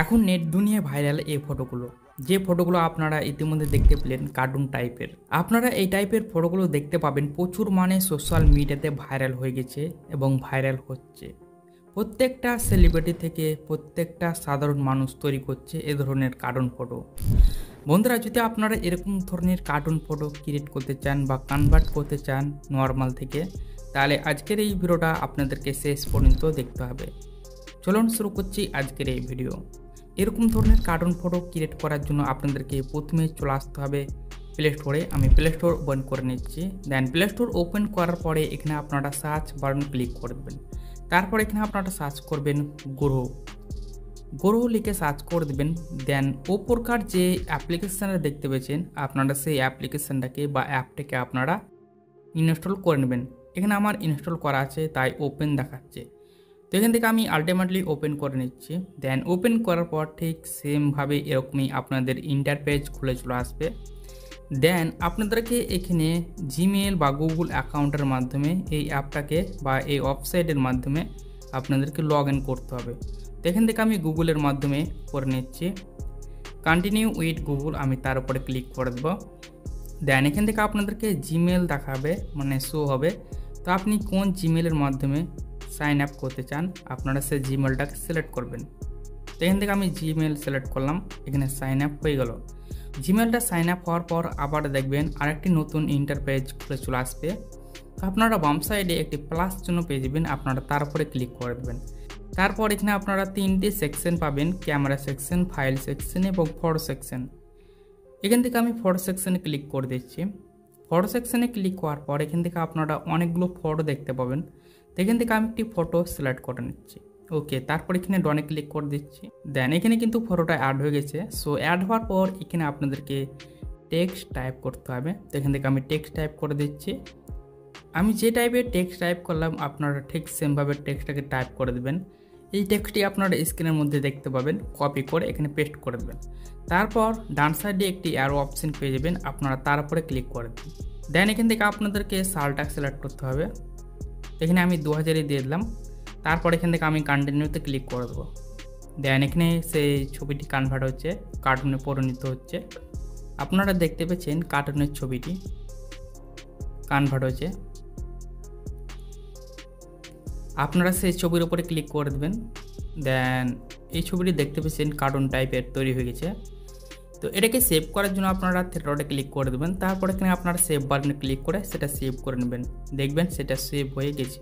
এখন নেট দুনিয়ায় ভাইরাল এই ফটোগুলো, যে ফটোগুলো আপনারা ইতিমধ্যে দেখতে পেলেন কার্টুন টাইপের। আপনারা এই টাইপের ফটোগুলো দেখতে পাবেন প্রচুর মানে সোশ্যাল মিডিয়াতে ভাইরাল হয়ে গেছে এবং ভাইরাল হচ্ছে। প্রত্যেকটা সেলিব্রিটি থেকে প্রত্যেকটা সাধারণ মানুষ তৈরি করছে এ ধরনের কার্টুন ফটো। বন্ধুরা, যদি আপনারা এরকম ধরনের কার্টুন ফটো ক্রিয়েট করতে চান বা কনভার্ট করতে চান নর্মাল থেকে, তাহলে আজকের এই ভিডিওটা আপনাদেরকে শেষ পর্যন্ত দেখতে হবে। চলুন শুরু করছি আজকের এই ভিডিও। এরকম ধরনের কার্টুন ফটো ক্রিয়েট করার জন্য আপনাদেরকে প্রথমে চলে আসতে হবে প্লে স্টোরে। আমি প্লে স্টোর ওপেন করে নিচ্ছি। দেন প্লে স্টোর ওপেন করার পরে এখানে আপনারা সার্চ বাটন ক্লিক করে দেবেন। তারপর এখানে আপনারা সার্চ করবেন গ্রো লিখে সার্চ করে দেবেন। দেন ওপরকার যে অ্যাপ্লিকেশানটা দেখতে পেয়েছেন আপনারা সেই অ্যাপ্লিকেশানটাকে বা অ্যাপটাকে আপনারা ইনস্টল করে নেবেন। এখানে আমার ইনস্টল করা আছে তাই ওপেন দেখাচ্ছে। তো এখান থেকে আমি আলটিমেটলি ওপেন করে নিচ্ছি। দেন ওপেন করার পর ঠিক সেমভাবে এরকমই আপনাদের ইন্টারপেজ খুলে চলে আসবে। দেন আপনাদেরকে এখানে জিমেল বা গুগল অ্যাকাউন্টের মাধ্যমে এই অ্যাপটাকে বা এই ওয়েবসাইটের মাধ্যমে আপনাদেরকে লগ ইন করতে হবে। তো এখান থেকে আমি গুগলের মাধ্যমে করে নিচ্ছি। কন্টিনিউ উইথ গুগল আমি তার উপরে ক্লিক করে দেবো। দেন এখান থেকে আপনাদেরকে জিমেল দেখাবে, মানে শো হবে। তো আপনি কোন জিমেলের মাধ্যমে সাইন আপ করতে চান আপনারা সেই জিমেলটাকে সিলেক্ট করবেন। তো এখান থেকে আমি জিমেল সিলেক্ট করলাম, এখানে সাইন আপ হয়ে গেল। জিমেলটা সাইন আপ হওয়ার পর আবার দেখবেন আরেকটি নতুন ইন্টারপেজ খুলে চলে আসবে। তো আপনারা বাম সাইডে একটি প্লাস চিহ্ন পেয়ে যাবেন, আপনারা তার উপরে ক্লিক করে দেবেন। তারপর এখানে আপনারা তিনটি সেকশন পাবেন, ক্যামেরা সেকশন, ফাইল সেকশন এবং ফটো সেকশন। এখান থেকে আমি ফটো সেকশনে ক্লিক করে দিচ্ছি। ফটো সেকশনে ক্লিক করার পর এখান থেকে আপনারা অনেকগুলো ফটো দেখতে পাবেন। এখান থেকে আমি একটি ফটো সিলেক্ট করে নিচ্ছি। ওকে, তারপর এখানে ডনে ক্লিক করে দিচ্ছি। দেন এখানে কিন্তু ফটোটা অ্যাড হয়ে গেছে। সো অ্যাড হওয়ার পর এখানে আপনাদেরকে টেক্সট টাইপ করতে হবে। তো এখান থেকে আমি টেক্সট টাইপ করে দিচ্ছি। আমি যে টাইপের টেক্সট টাইপ করলাম আপনারা ঠিক সেমভাবে টেক্সটটাকে টাইপ করে দেবেন। এই টেক্সটটি আপনারা স্ক্রিনের মধ্যে দেখতে পাবেন, কপি করে এখানে পেস্ট করে দেবেন। তারপর ডান সাইডে একটি অ্যারো অপশন পেয়ে যাবেন, আপনারা তার উপরে ক্লিক করে দেবেন। দেন এখান থেকে আপনাদেরকে সালটা সিলেক্ট করতে হবে। এখানে আমি 2000 দিয়ে দিলাম। তারপর এখান থেকে আমি কন্টিনিউতে ক্লিক করে দেবো। দেন এখানে সেই ছবিটি কনভার্ট হচ্ছে, কার্টুনে পরিণত হচ্ছে। আপনারা দেখতে পেয়েছেন কার্টুনের ছবিটি কনভার্ট হয়েছে। আপনারা সেই ছবির উপরে ক্লিক করে দেবেন। দেন এই ছবিটি দেখতে পেয়েছেন কার্টুন টাইপের তৈরি হয়ে গেছে। তো এটাকে সেভ করার জন্য আপনারা থ্রেডে ক্লিক করে দেবেন। তারপর এখানে আপনারা সেভ বাটনে ক্লিক করে সেটা সেভ করে নেবেন। দেখবেন সেটা সেভ হয়ে গেছে।